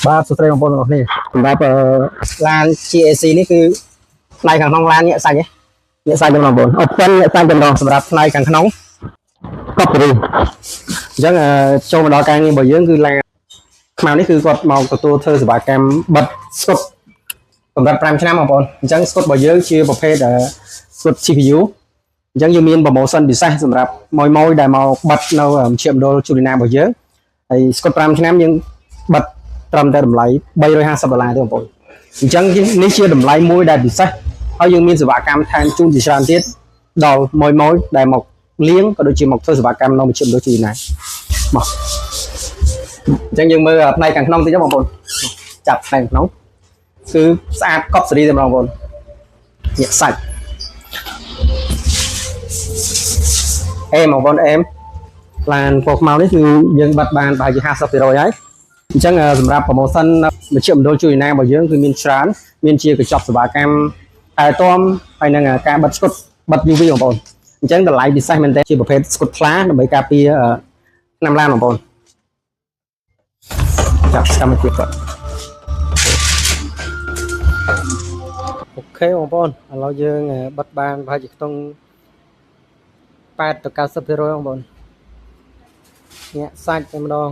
បាទសួស្តីបងប្អូនទាំងអស់គ្នាសម្រាប់ឡាន GAC នេះគឺផ្នែកខាងក្នុងឡានញាក់សាច់ញាក់សាច់បងប្អូនអូប៉ុនញាក់សាច់តម្រងសម្រាប់ផ្នែកខាងក្នុងកប់រីអញ្ចឹងចូលមកដល់ការងាររបស់យើងគឺឡានខ្មៅនេះគឺគាត់មកទទួលធ្វើសេវាកម្មបិទស្កុតកម្រិត5ឆ្នាំបងប្អូនអញ្ចឹងស្កុតរបស់យើងជាប្រភេទស្កុត CPU អញ្ចឹងយើងមាន promotion ពិសេសសម្រាប់ម៉ួយដែលមកបិទនៅមជ្ឈមណ្ឌលជូលីណារបស់យើងហើយស្កុត5ឆ្នាំយើងបិទត្រឹមតែតម្លៃ$350ទេបងប្អូនអញ្ចឹងនេះជាតម្លៃមួយដែលពិសេសហើយយើងមានសេវាកម្មថែមជូនជាច្រើនទៀតដល់ម៉ួយដែលមកលាងក៏ដូចជាមកធ្វើសេវាកម្មនៅមជ្ឈមណ្ឌលជូលីណាមកអញ្ចឹងយើងមើលផ្នែកខាងក្នុងតិចបងប្អូនចាប់ផ្នែកខាងក្នុងគឺស្អាតកប់សេរីតែម្ដងបងប្អូនញាក់សាច់អេបងប្អូនអេមឡានពណ៌ខ្មៅនេះគឺយើងបិទបានប្រហែលជា50%ហើយអញ្ចឹងសម្រាប់ promotion មជ្ឈមណ្ឌលជួយណារបស់យើងគឺមានច្រើនមានជាកញ្ចប់សេវាកម្មថែទាំហើយនឹងការបិទស្កុតបិទ UV បងប្អូនអញ្ចឹងតម្លៃពិសេសមែនតើជាប្រភេទស្កុតថ្លាដើម្បីការពារឆ្នាំឡានបងប្អូនចាប់កម្មវិធីគាត់អូខេបងប្អូនឥឡូវយើងបិទបានប្រហែលជាខ្ទង់8 ទៅ 90% បងប្អូនញាក់សាច់តែម្ដង